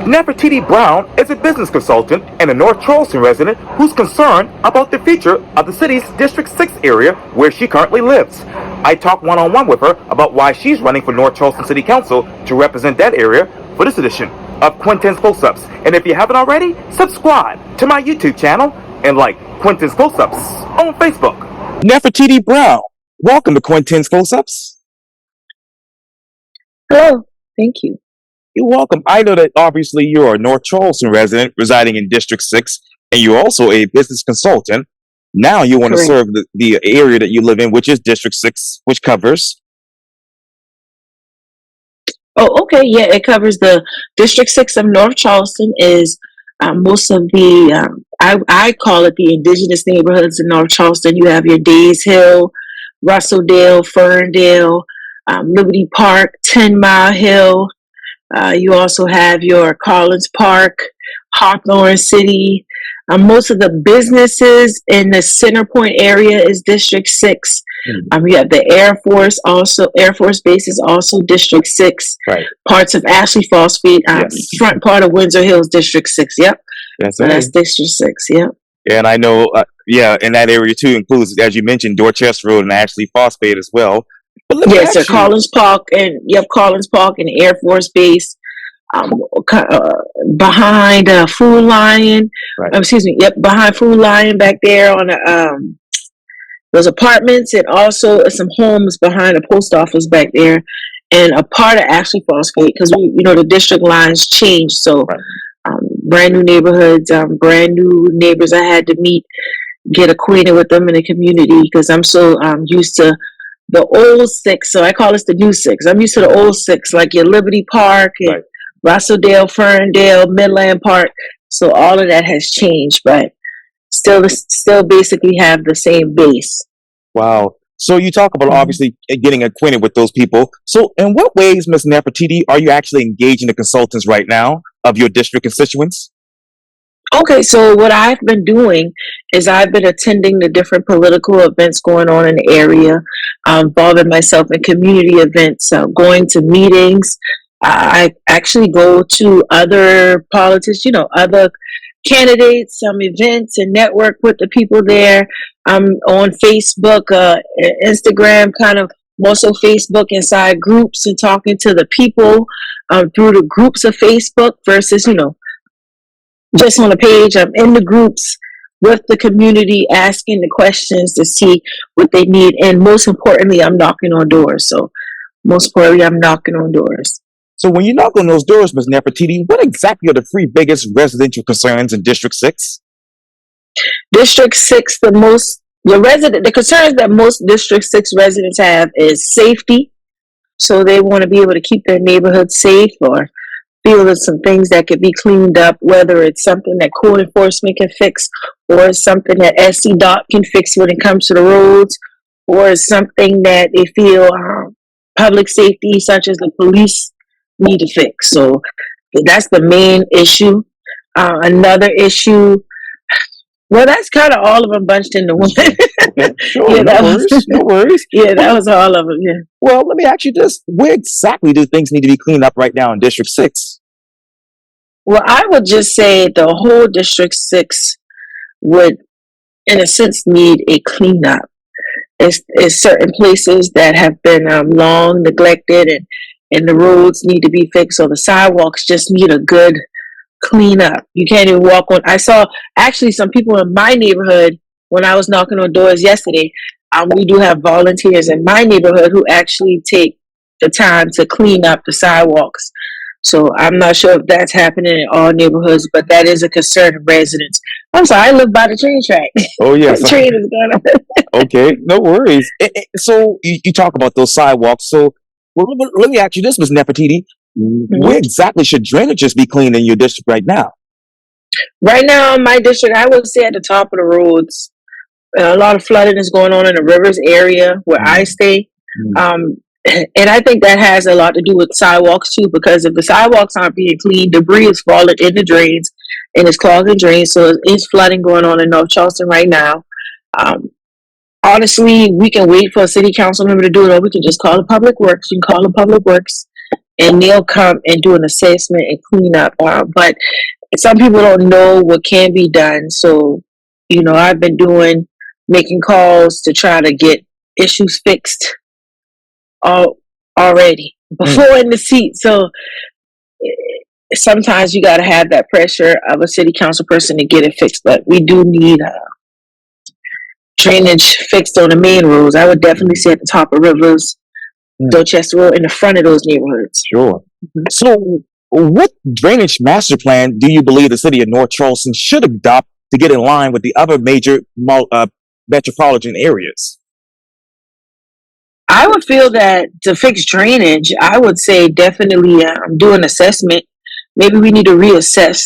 Nefertiti Brown is a business consultant and a North Charleston resident who's concerned about the future of the city's District 6 area where she currently lives. I talked one-on-one with her about why she's running for North Charleston City Council to represent that area for this edition of Quintin's Close-Ups. And if you haven't already, subscribe to my YouTube channel and like Quintin's Close-Ups on Facebook. Nefertiti Brown, welcome to Quintin's Close-Ups. Hello, thank you. You're welcome. I know that obviously you're a North Charleston resident residing in District 6, and you're also a business consultant. Now you want to serve the area that you live in, which is District 6, which covers... Oh, okay. Yeah, it covers the District 6 of North Charleston is most of the, I call it the indigenous neighborhoods in North Charleston. You have your Days Hill, Russelldale, Ferndale, Liberty Park, 10 Mile Hill. You also have your Collins Park, Hawthorne City. Most of the businesses in the Center Point area is District 6. You have the Air Force Base is also District 6. Right. Parts of Ashley Phosphate, front part of Windsor Hills, District 6. Yep. That's District 6. Yep. And I know, in that area too includes, as you mentioned, Dorchester Road and Ashley Phosphate as well. Yes, sir. Collins Park and Air Force Base, behind Food Lion. Right. Behind Food Lion back there on those apartments, and also some homes behind the post office back there, and a part of Ashley Phosphate because the district lines changed, so brand new neighborhoods, brand new neighbors. I had to get acquainted with them in the community because I'm so used to the old 6, so I call this the new 6. I'm used to the old 6, like your Liberty Park and Russelldale, Ferndale, Midland Park. So all of that has changed, but still basically have the same base. Wow. So you talk about obviously getting acquainted with those people. So in what ways, Ms. Nefertiti, are you actually engaging the consultants right now of your district constituents? Okay, so what I've been doing is I've been attending the different political events going on in the area, involving myself in community events, going to meetings. I actually go to other politics, other candidates, events, and network with the people there. I'm on Facebook, Instagram, kind of more so Facebook inside groups and talking to the people through the groups of Facebook versus, just on a page. I'm in the groups with the community, asking the questions to see what they need. And most importantly, I'm knocking on doors. So I'm knocking on doors. So when you knock on those doors, Ms. Nefertiti, what exactly are the 3 biggest residential concerns in District 6? District 6, the concerns that most District 6 residents have is safety. So they want to be able to keep their neighborhood safe, or feel there's some things that could be cleaned up, whether it's something that code enforcement can fix, or something that SC-DOT can fix when it comes to the roads, or something that they feel public safety, such as the police, need to fix. So that's the main issue. Another issue, well, that's kind of all of them bunched into one. Okay, sure, no worries. Yeah, that was all of them, yeah. Well, let me ask you this. Where exactly do things need to be cleaned up right now in District 6? Well, I would just say the whole District 6 would, in a sense, need a cleanup. It's certain places that have been long neglected, and the roads need to be fixed, or the sidewalks just need a good cleanup. You can't even walk on. I saw actually some people in my neighborhood when I was knocking on doors yesterday. We do have volunteers in my neighborhood who actually take the time to clean up the sidewalks. So I'm not sure if that's happening in all neighborhoods, but that is a concern of residents. I'm sorry, I live by the train track. Oh, yes. The train is going on. Okay, no worries. So you talk about those sidewalks. So let me ask you this, Ms. Nefertiti. Where exactly should drainages be cleaned in your district right now? Right now in my district, I would say at the top of the roads. A lot of flooding is going on in the rivers area where I stay. And I think that has a lot to do with sidewalks too, because if the sidewalks aren't being cleaned, debris is falling in the drains and it's clogging drains. So it's flooding going on in North Charleston right now. Honestly, we can wait for a city council member to do it, or we can just call the public works. You can call the public works and they'll come and do an assessment and clean up. But some people don't know what can be done. So, I've been making calls to try to get issues fixed already before in the seat. So sometimes you got to have that pressure of a city council person to get it fixed. But we do need drainage fixed on the main roads. I would definitely say at the top of rivers, Dorchester Road, in the front of those neighborhoods. Sure. So, what drainage master plan do you believe the city of North Charleston should adopt to get in line with the other major metropolitan areas? I would feel that to fix drainage, I would say definitely do an assessment. Maybe we need to reassess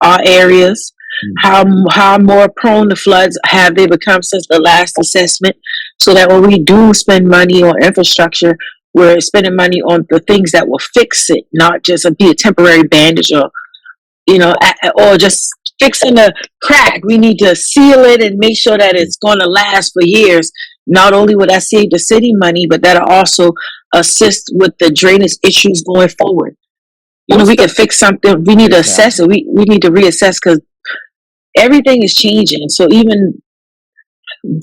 our areas. How more prone to floods have they become since the last assessment? So that when we do spend money on infrastructure, we're spending money on the things that will fix it, not just be a temporary bandage or just fixing a crack. We need to seal it and make sure that it's going to last for years. Not only will that save the city money, but that'll also assist with the drainage issues going forward. We can fix something. We need to assess it. We need to reassess because everything is changing. So even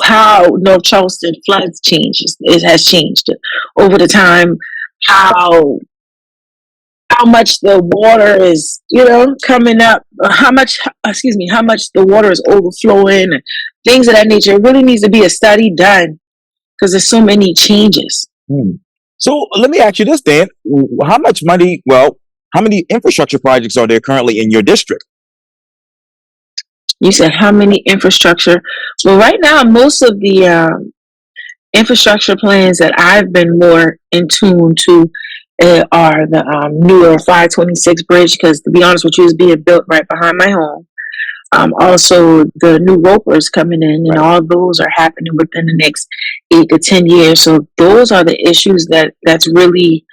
how North Charleston floods changes, it has changed over the time. How much the water is, coming up. How much the water is overflowing, and things of that nature. It really needs to be a study done because there's so many changes. So let me ask you this, Dan: how much money? Well, how many infrastructure projects are there currently in your district? You said how many infrastructure? Well, right now, most of the infrastructure plans that I've been more in tune to are the newer 526 bridge, because to be honest with you, it's being built right behind my home. Also, the new ropers coming in, and all those are happening within the next 8 to 10 years. So those are the issues that's really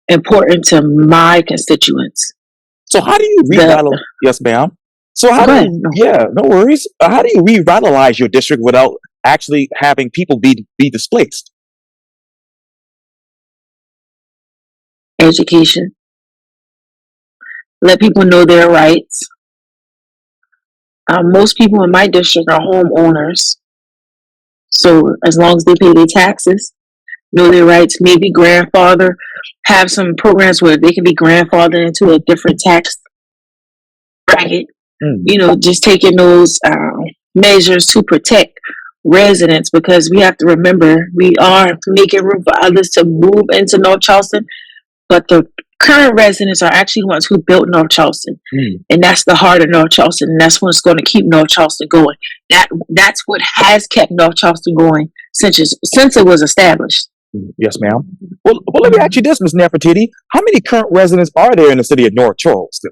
important to my constituents. So how do you revitalize? Yes, ma'am. So how do you, no worries. How do you revitalize your district without actually having people be displaced? Education. Let people know their rights. Most people in my district are homeowners. So as long as they pay their taxes, know their rights, maybe grandfather, have some programs where they can be grandfathered into a different tax bracket. Just taking those measures to protect residents, because we have to remember we are making room for others to move into North Charleston, but the current residents are actually the ones who built North Charleston, and that's the heart of North Charleston, and that's what's going to keep North Charleston going. That's what has kept North Charleston going since it was established. Yes, ma'am. Well, let me ask you this, Ms. Nefertiti: how many current residents are there in the city of North Charleston?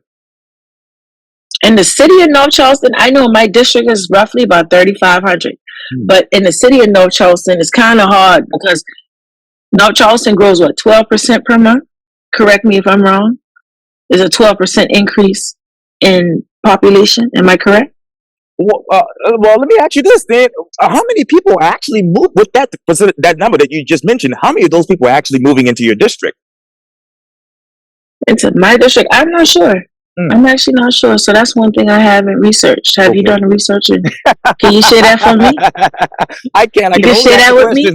In the city of North Charleston, I know my district is roughly about 3,500. But in the city of North Charleston, it's kind of hard because North Charleston grows, 12% per month? Correct me if I'm wrong. There's a 12% increase in population. Am I correct? Well, let me ask you this then: how many people actually move with that number that you just mentioned? How many of those people are actually moving into your district? Into my district, I'm not sure. I'm actually not sure. So that's one thing I haven't researched. Have you done the research? Can you share that for me? I can. You can share that with me?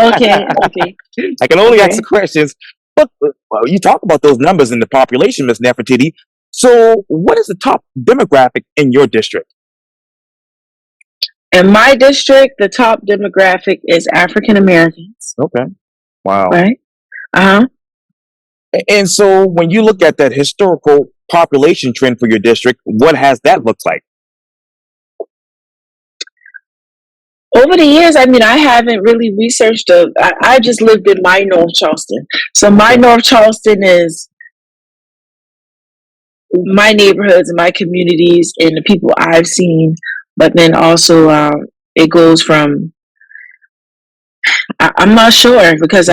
Okay. I can only ask the questions. But you talk about those numbers in the population, Ms. Nefertiti. So what is the top demographic in your district? In my district, the top demographic is African Americans. Okay. Wow. Right? And so when you look at that historical population trend for your district, what has that looked like? Over the years, I haven't really researched. I just lived in my North Charleston. So my North Charleston is my neighborhoods and my communities and the people I've seen. But then also it goes from, I'm not sure, because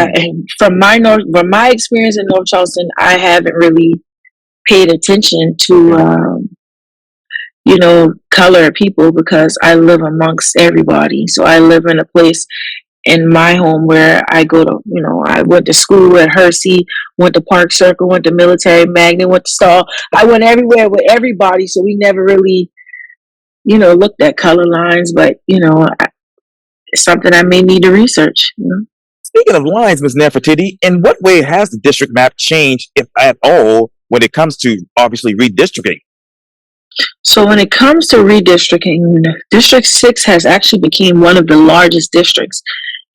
from my experience in North Charleston, I haven't really paid attention to color people, because I live amongst everybody. So I live in a place in my home where I go to, I went to school at Hersey, went to Park Circle, went to Military Magnet, went to Stall. I went everywhere with everybody, so we never really, looked at color lines, but, it's something I may need to research. Speaking of lines, Ms. Nefertiti, in what way has the district map changed, if at all, when it comes to obviously redistricting? So when it comes to redistricting, District 6 has actually become one of the largest districts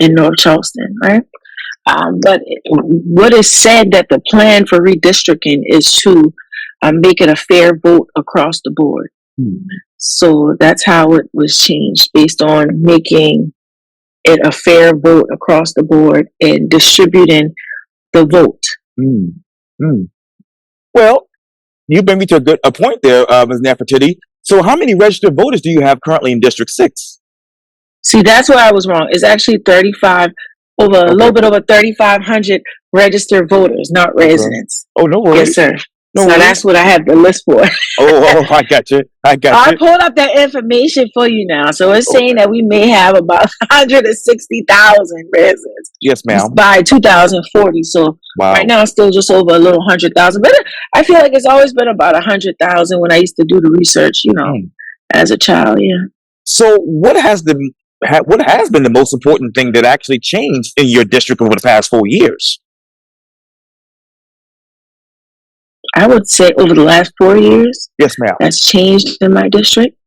in North Charleston, right? But what is said that the plan for redistricting is to make it a fair vote across the board. So that's how it was changed, based on making it a fair vote across the board and distributing the vote. Well, you bring me to a point there, Ms. Nefertiti. So how many registered voters do you have currently in District 6? See, that's where I was wrong. It's actually 35, a little bit over 3,500 registered voters, not residents. Oh, no worries. Yes, sir. No So worries. that's what I have the list for. I got you. I pulled up that information for you now. So it's saying that we may have about 160,000 residents. Yes, ma'am. By 2040. So right now it's still just over a little 100,000. But I feel like it's always been about 100,000 when I used to do the research, as a child. Yeah. So what has been the most important thing that actually changed in your district over the past 4 years? I would say over the last 4 years. Yes, ma'am. That's changed in my district.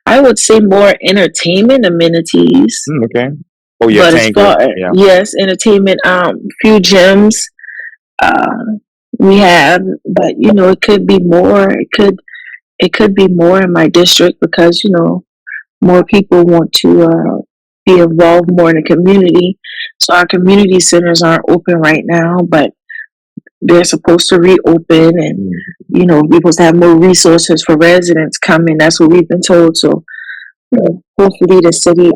I would say more entertainment amenities. Okay. Oh, yeah. Yes, entertainment. Few gyms. We have, but it could be more. It could be more in my district because more people want to be involved more in the community. So our community centers aren't open right now, but they're supposed to reopen, and we're supposed to have more resources for residents coming. That's what we've been told. So hopefully the city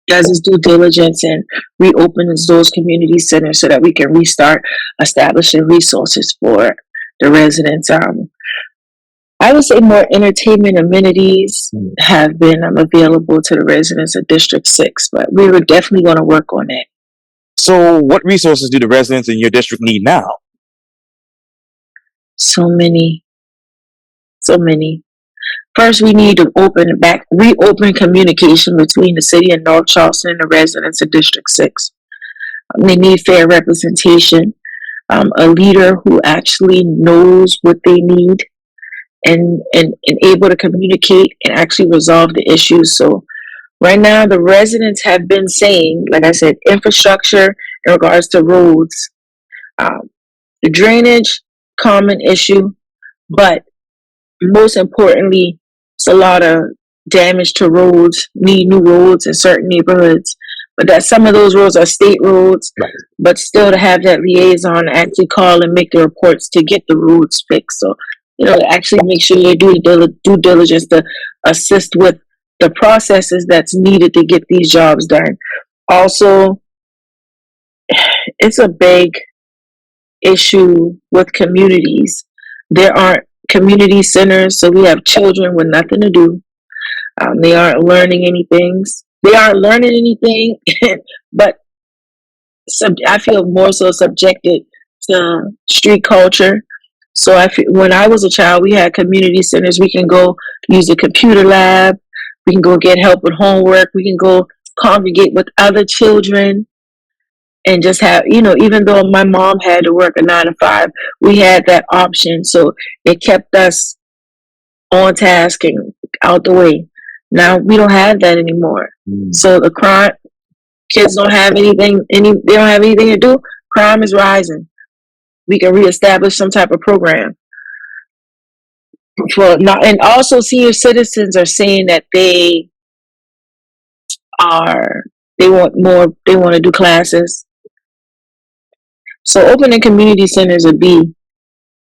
does its due diligence and reopens those community centers so that we can restart establishing resources for the residents. I would say more entertainment amenities have been available to the residents of District 6, but we were definitely going to work on that. So what resources do the residents in your district need now? So many. First, we need to reopen communication between the city of North Charleston and the residents of District 6. They need fair representation, a leader who actually knows what they need and able to communicate and actually resolve the issues. So right now, the residents have been saying, like I said, infrastructure in regards to roads, the drainage, common issue, but most importantly, it's a lot of damage to roads, need new roads in certain neighborhoods. But that some of those roads are state roads, but still to have that liaison actually call and make the reports to get the roads fixed. So, actually make sure they do due diligence to assist with the processes that's needed to get these jobs done. Also, it's a big issue with communities. There aren't community centers, so we have children with nothing to do. They aren't learning anything. But I feel more so subjected to street culture. So when I was a child, we had community centers. We can go use the computer lab. We can go get help with homework. We can go congregate with other children and just have, even though my mom had to work a 9 to 5, we had that option. So it kept us on task and out the way. Now we don't have that anymore. So the crime, kids don't have anything, they don't have anything to do. Crime is rising. We can reestablish some type of program. And also senior citizens are saying that they want to do classes. So opening community centers would be,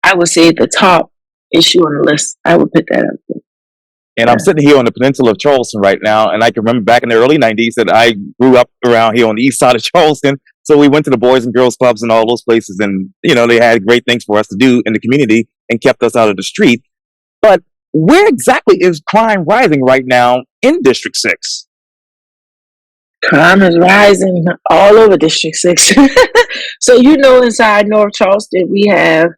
I would say, the top issue on the list. I would put that up. And I'm sitting here on the peninsula of Charleston right now, and I can remember back in the early 90s that I grew up around here on the east side of Charleston. So we went to the Boys and Girls Clubs and all those places, and, they had great things for us to do in the community and kept us out of the street. But where exactly is crime rising right now in District 6? Crime is rising all over District 6. So, inside North Charleston, we have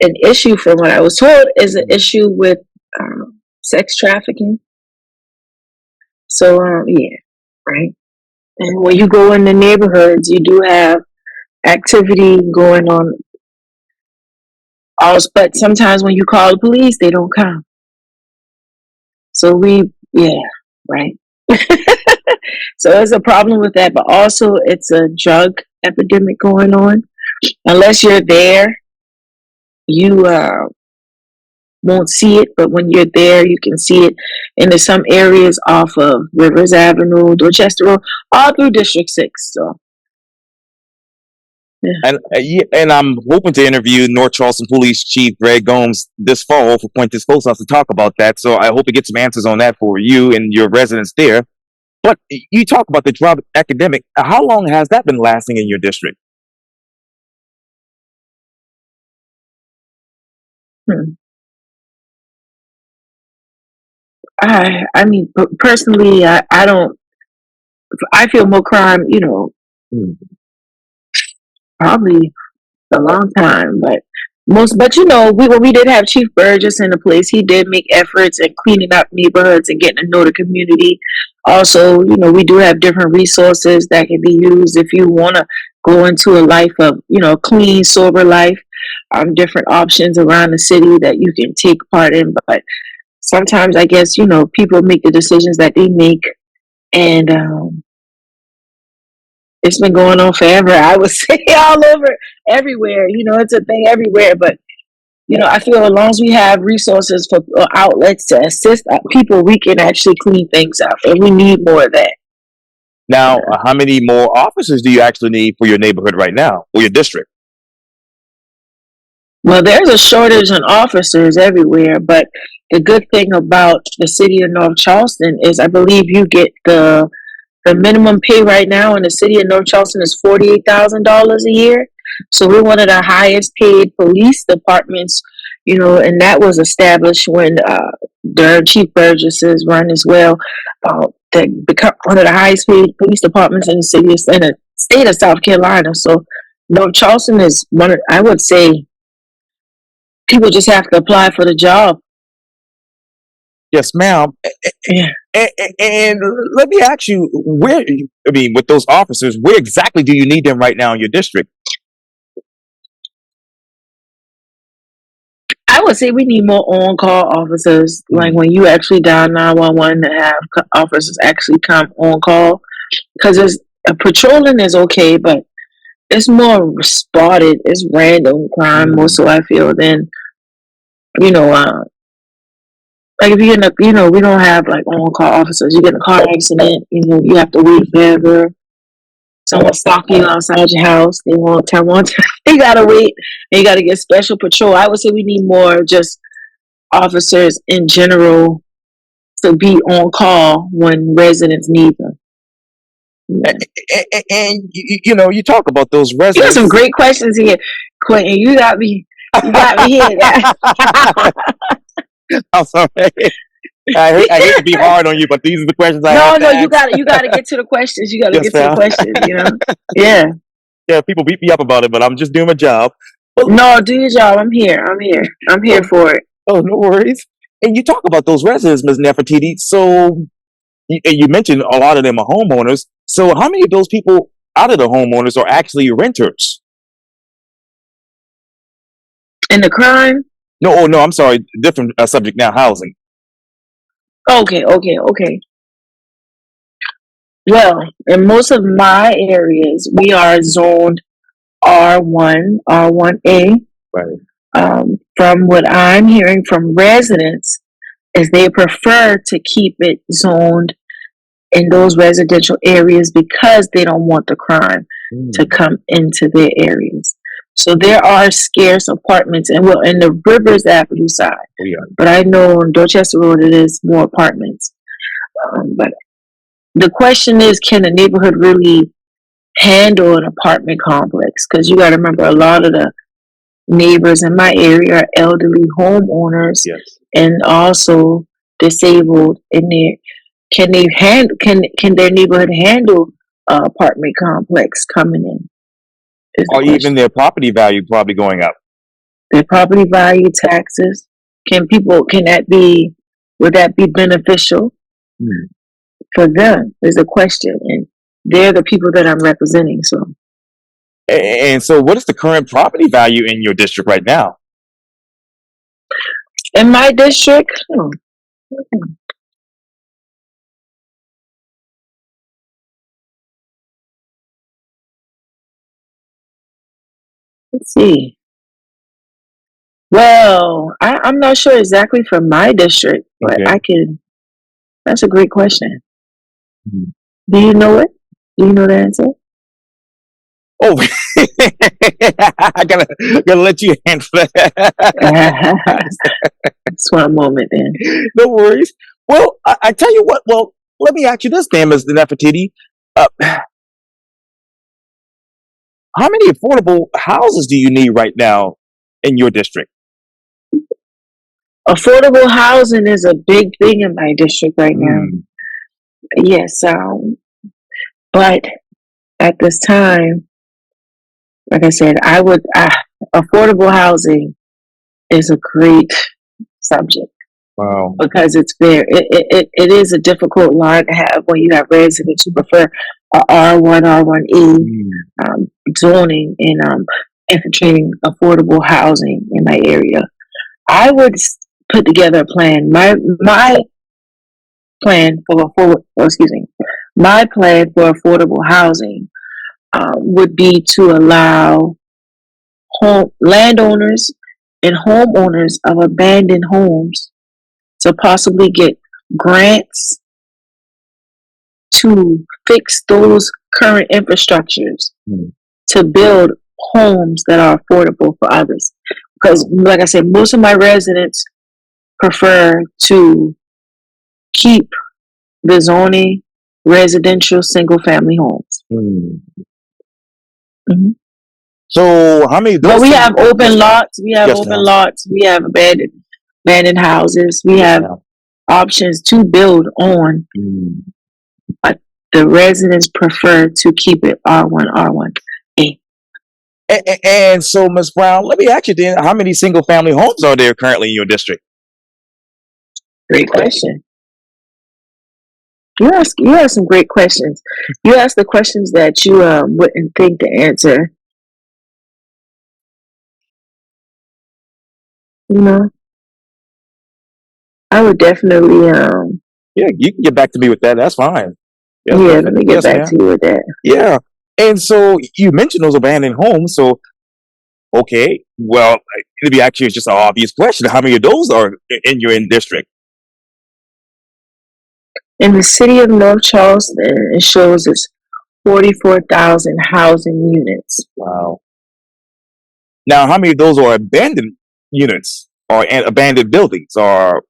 an issue, from what I was told, is an issue with sex trafficking. So, yeah, right. And when you go in the neighborhoods, you do have activity going on. Also, but sometimes when you call the police, they don't come. So yeah, right. So it's a problem with that, but also it's a drug epidemic going on. Unless you're there, you won't see it, but when you're there, you can see it. And there's some areas off of Rivers Avenue, Dorchester Road, all through District 6. So, yeah. And I'm hoping to interview North Charleston Police Chief Greg Gomes this fall for Quintin's Post House to talk about that. So I hope to get some answers on that for you and your residents there. But you talk about the drug epidemic. How long has that been lasting in your district? Hmm. I mean, personally, I don't. I feel more crime, probably a long time, but when we did have Chief Burgess in the place, he did make efforts in cleaning up neighborhoods and getting to know the community. Also, we do have different resources that can be used if you want to go into a life of, clean, sober life. Different options around the city that you can take part in, but sometimes I guess people make the decisions that they make, and it's been going on forever. I would say all over, everywhere. It's a thing everywhere. But I feel as long as we have resources for outlets to assist people, we can actually clean things up, and we need more of that. Now, how many more officers do you actually need for your neighborhood right now, or your district? Well, there's a shortage in officers everywhere, but the good thing about the city of North Charleston is I believe you get the minimum pay right now in the city of North Charleston is $48,000 a year. So we're one of the highest paid police departments, and that was established when the Chief Burgess's run as well. That become one of the highest paid police departments in the state of South Carolina. So North Charleston is I would say, people just have to apply for the job. Yes, ma'am. Yeah. And let me ask you, with those officers, where exactly do you need them right now in your district? I would say we need more on-call officers. Like when you actually dial 911, to have officers actually come on call, because patrolling is okay, but it's more spotted. It's random crime more so I feel than like if you're in we don't have like on-call officers. You get in a car accident, you have to wait forever. Someone stalking you outside your house, they won't turn on. You gotta wait, and you gotta get special patrol. I would say we need more just officers in general to be on call when residents need them. And you talk about those residents. You have some great questions here, Quintin. You got me here. I'm sorry. I hate to be hard on you, but these are the questions I have. No, you got to get to the questions. You got to get to the questions. Yeah. Yeah, people beat me up about it, but I'm just doing my job. No, do your job. I'm here. I'm here for it. Oh, no worries. And you talk about those residents, Ms. Nefertiti. So you mentioned a lot of them are homeowners. So how many of those people out of the homeowners are actually renters? And the crime? No, I'm sorry. Different subject now, housing. Okay. Well, in most of my areas, we are zoned R1, R1A. Right. From what I'm hearing from residents, is they prefer to keep it zoned in those residential areas because they don't want the crime to come into their areas. So there are scarce apartments, and in the Rivers Avenue side. Oh, yeah. But I know on Dorchester Road it is more apartments. But the question is, can a neighborhood really handle an apartment complex? Because you got to remember, a lot of the neighbors in my area are elderly homeowners, yes, and also disabled in there. can their neighborhood handle a apartment complex coming in? Is the Or even question. their property value probably going up. Their property value, taxes. Can that be? Would that be beneficial Hmm. for them? Is a question, and they're the people that I'm representing. So And so, what is the current property value in your district right now? in my district, let's see. Well, I'm not sure exactly for my district, but Okay. I can. That's a great question. Mhm. Do you know it? Do you know the answer? Oh, I gotta let you answer that. Just one moment then. No worries. Well, I tell you what. Well, let me ask you this, then, Ms. Nefertiti. How many affordable houses do you need right now in your district? Affordable housing is a big thing in my district right now. Mm, Yes, but at this time, like I said, affordable housing is a great subject wow. because it is a difficult line to have when you have residents who prefer a R1, R1E Mm, zoning and infiltrating affordable housing in my area. I would put together a plan. My plan for my plan for affordable housing would be to allow landowners and homeowners of abandoned homes to possibly get grants to fix those current infrastructures mm, to build homes that are affordable for others. Because, like I said, most of my residents prefer to keep the zoning residential single family homes. mm. Mhm. So, how many of But those we single? have open lots. We have Yes, open ma'am. lots. We have abandoned houses. We Yes, have ma'am. options to build on. Mm. But the residents prefer to keep it R1, R1. And so, Ms. Brown, let me ask you then: how many single family homes are there currently in your district? Great question. You ask some great questions. You ask the questions that you wouldn't think to answer. You know, I would definitely Yeah, you can get back to me with that. That's fine. Yes, yeah. ma'am. Let me get Yes, back ma'am. to you with that. Yeah. And so you mentioned those abandoned homes. So, okay, well, maybe actually it's just an obvious question. How many of those are in your district? In the city of North Charleston, it shows it's 44,000 housing units. Wow. Now, how many of those are abandoned units or abandoned buildings? Or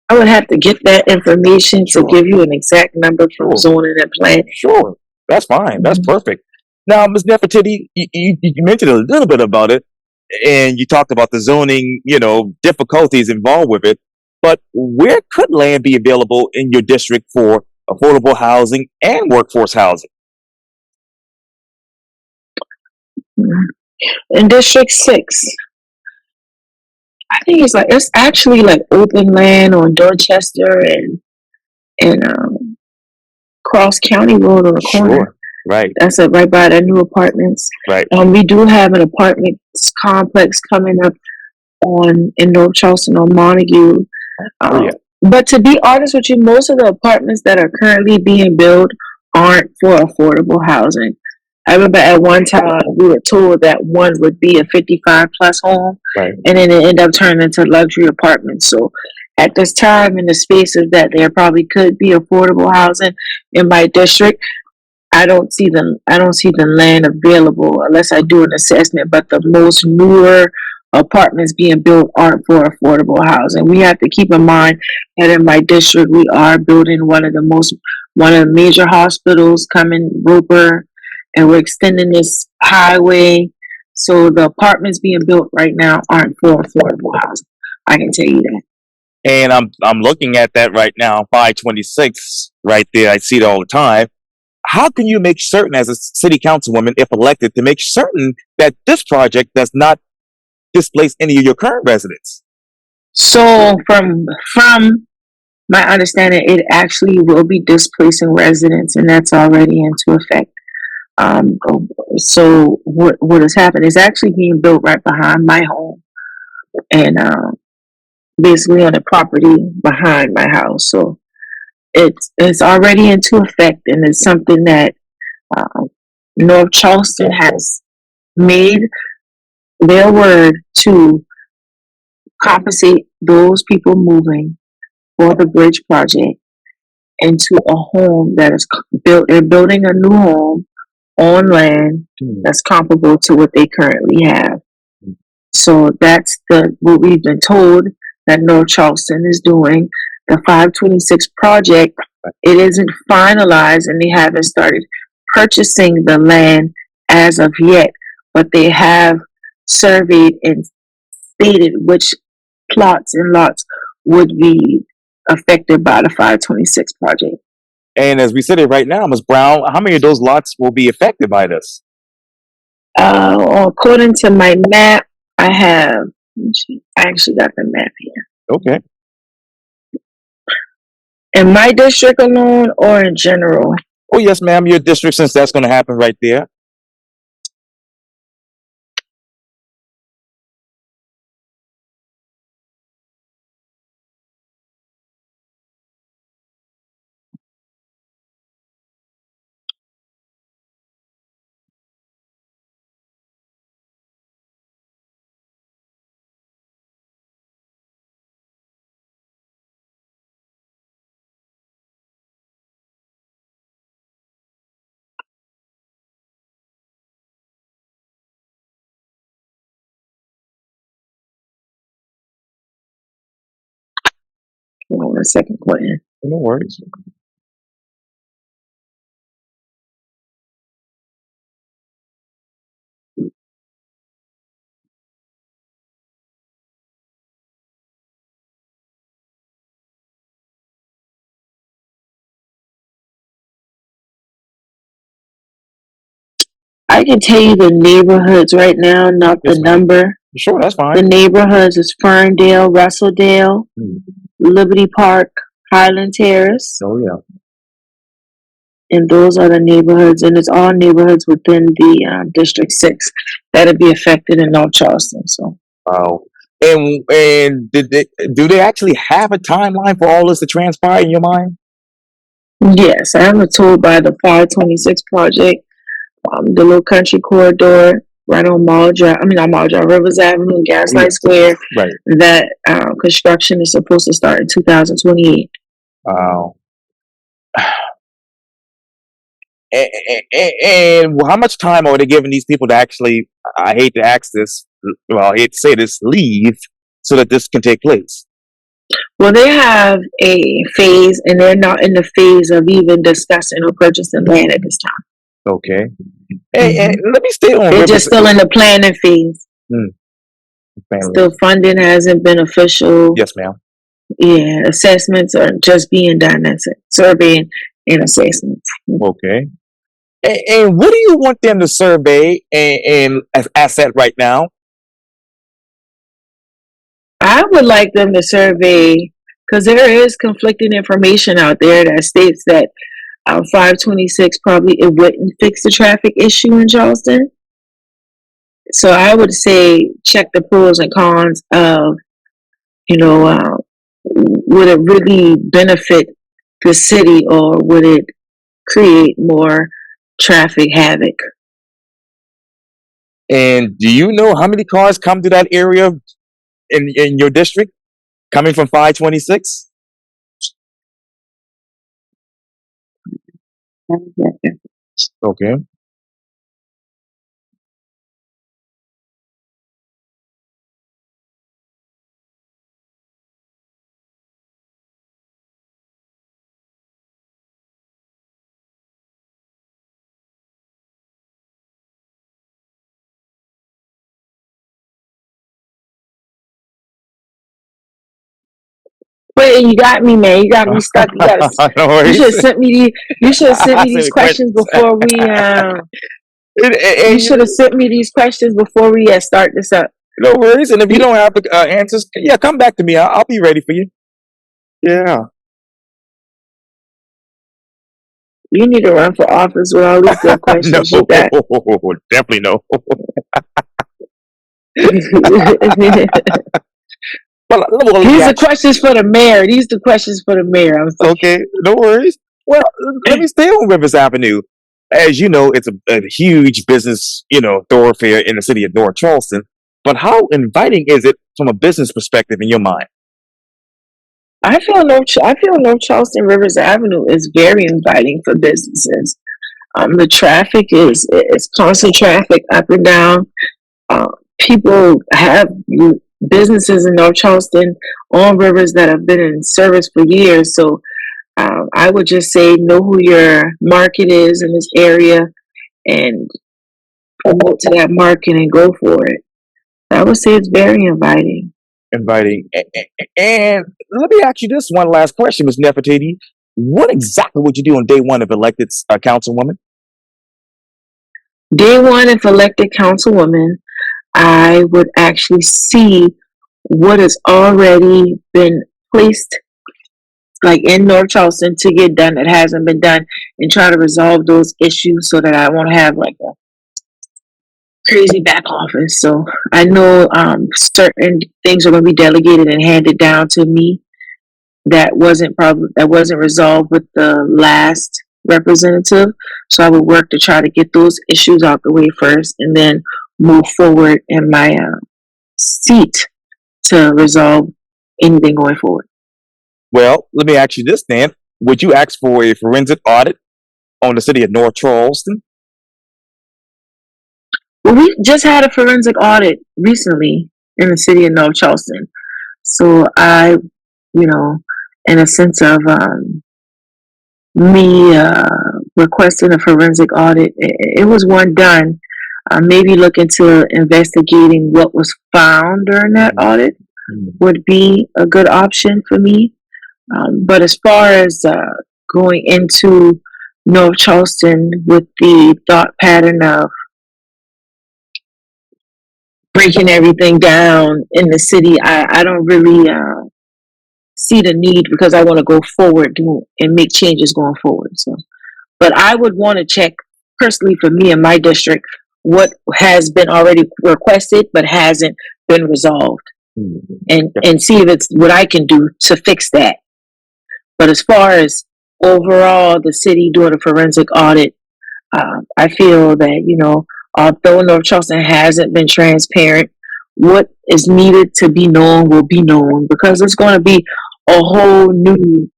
I would have to get that information to sure, give you an exact number from sure, zoning and planning. sure. That's fine. That's Mhm. perfect. Now, Ms. Nefertiti, you mentioned a little bit about it, and you talked about the zoning, difficulties involved with it. But where could land be available in your district for affordable housing and workforce housing? In District 6, I think it's actually like open land on Dorchester and Cross County Road on the corner. Sure. Right. That's right by the new apartments. Right. We do have an apartment complex coming up in North Charleston on Montague. Oh yeah. But to be honest with you, most of the apartments that are currently being built aren't for affordable housing. I remember at one time we were told that one would be a 55 plus home, Right. and then it ended up turning into luxury apartments. So at this time, in the spaces that there probably could be affordable housing in my district, I don't see the land available unless I do an assessment. But the most newer apartments being built aren't for affordable housing. We have to keep in mind that in my district we are building one of the major hospitals coming Roper, and we're extending this highway So the apartments being built right now aren't for affordable housing. I can tell you that. And I'm looking at that right now, 526 right there. I see it all the time. How can you make certain as a city councilwoman, if elected, to make certain that this project does not displace any of your current residents? So from my understanding, it actually will be displacing residents, and that's already into effect. Um, so what has happened is actually being built right behind my home, and basically on the property behind my house. So it's already into effect, and it's something that uh, North Charleston has made their word to compensate those people moving for the bridge project into a home that is built. They're building a new home on land that's comparable to what they currently have. So that's what we've been told that North Charleston is doing. The 526 project, it isn't finalized and they haven't started purchasing the land as of yet, but they have surveyed and stated which plots and lots would be affected by the 526 project. And as we sit here right now, Ms. Brown, how many of those lots will be affected by this? According to my map, I have, I actually got the map here. Okay. In my district alone or in general? Oh, yes, ma'am. Your district, since that's going to happen right there. Hold on a second, Quintin. No worries. I can tell you the neighborhoods right now, not Yes, the ma'am. number. Sure, that's The fine. neighborhoods is Ferndale, Russelldale, Liberty Park, Highland Terrace, Oh, yeah. and those are the neighborhoods, and it's all neighborhoods within the District 6 that'll be affected in North Charleston. So, Wow. And do they actually have a timeline for all this to transpire in your mind? yes, I am told by the 526 project, the little country corridor right on Mall Drive, I mean, not Mall Drive, Rivers Avenue, Gaslight Square, Right. that construction is supposed to start in 2028. Wow. And how much time are they giving these people to actually, I hate to ask this, well, I hate to say this, leave so that this can take place? Well, they have a phase, and they're not in the phase of even discussing or purchasing land at this time. Okay. And let me stay on They're Rivers. just still in the planning phase. Family. Still, funding hasn't been official. Yes, ma'am. Yeah, assessments are just being done. That's it. Surveying and assessments. Okay. And what do you want them to survey and as asset right now? I would like them to survey because there is conflicting information out there that states that 526 probably it wouldn't fix the traffic issue in Charleston. So I would say check the pros and cons of, you know, would it really benefit the city or would it create more traffic havoc? And do you know how many cars come to that area in your district coming from 526? Okay. Wait, you got me, man. You got me stuck. No You should worries. have sent me you should have sent me Send these me questions questions. before we you And should have sent me these questions before we start this up. no worries. And if you You, don't have the answers, yeah, come back to me. I'll be ready for you. Yeah. you need to run for office with all these good No, questions you got. definitely no. Well, let me These are ask questions for the mayor. These are questions for the mayor. I'm you. sorry. Okay, no worries. Well, let me stay on Rivers Avenue. As you know, it's a huge business, thoroughfare in the city of North Charleston. But how inviting is it from a business perspective in your mind? I feel North Charleston Rivers Avenue is very inviting for businesses. The traffic is constant traffic up and down. Uh, People have businesses in North Charleston on rivers that have been in service for years. So I would just say know who your market is in this area and promote to that market and go for it. I would say it's very inviting. Inviting. And let me ask you this one last question, Ms. Nefertiti. What exactly would you do on day one if elected councilwoman? Day one, if elected councilwoman, I would actually see what has already been placed like in North Charleston to get done that hasn't been done and try to resolve those issues so that I won't have like a crazy back office. So I know certain things are going to be delegated and handed down to me that wasn't resolved with the last representative. So I would work to try to get those issues out the way first and then move forward in my seat to resolve anything going forward. Well, let me ask you this then. Would you ask for a forensic audit on the city of North Charleston? Well, we just had a forensic audit recently in the city of North Charleston. So you know, in a sense of me requesting a forensic audit, it was one done. Maybe look into investigating what was found during that audit would be a good option for me. But as far as going into North Charleston with the thought pattern of breaking everything down in the city, I don't really see the need because I want to go forward and make changes going forward. So, but I would want to check personally for me in my district what has been already requested but hasn't been resolved, and see if it's what I can do to fix that. But as far as overall the city doing a forensic audit, I feel that although North Charleston hasn't been transparent, what is needed to be known will be known because it's going to be a whole new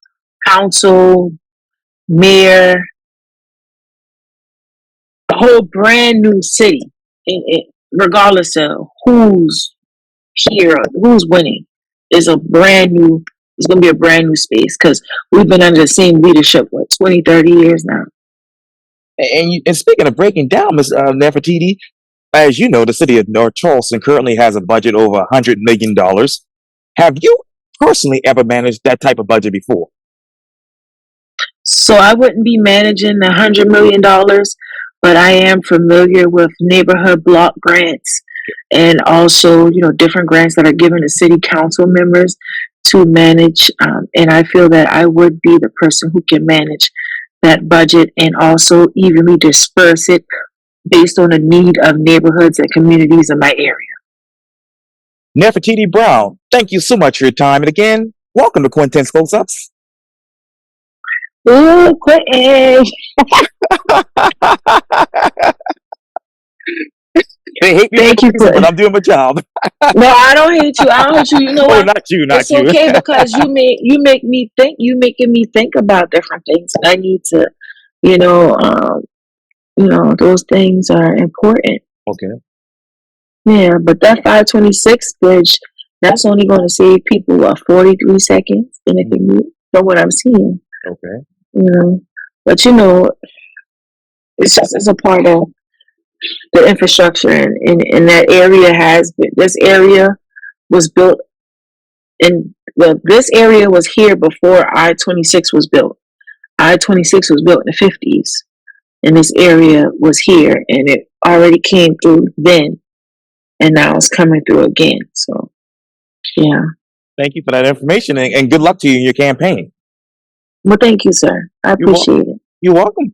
council, mayor, a whole brand new city, regardless of who's here, who's winning. Is a brand new. It's going to be a brand new space because we've been under the same leadership for 20, 30 years now. And speaking of breaking down, Ms. Nefertiti, as you know, the city of North Charleston currently has a budget over $100 million. Have you personally ever managed that type of budget before? So I wouldn't be managing $100 million, but I am familiar with neighborhood block grants and also different grants that are given to city council members to manage. And I feel that I would be the person who can manage that budget and also evenly disperse it based on the need of neighborhoods and communities in my area. Nefertiti Brown, thank you so much for your time. And again, welcome to Quintin's Close-Ups. Ooh, Quintin. They hate me Thank for you, the reason, but Quintin. I'm doing my job. No, I don't hate you. I don't hate you. You know Oh, what? not you, not It's you. okay because you make me think. You making me think about different things. I need to, you know, um, those things are important. Okay, Yeah, but that 526 bridge, that's only going to save people 43 seconds in a commute from what I'm seeing. okay. But it's a part of the infrastructure, and that area this area was built in well, this area was here before I-26 was built. I-26 was built in the 50s, and this area was here, and it already came through then, and now it's coming through again. So, yeah. Thank you for that information, and good luck to you in your campaign. Well, thank you, sir. I appreciate it. You're welcome.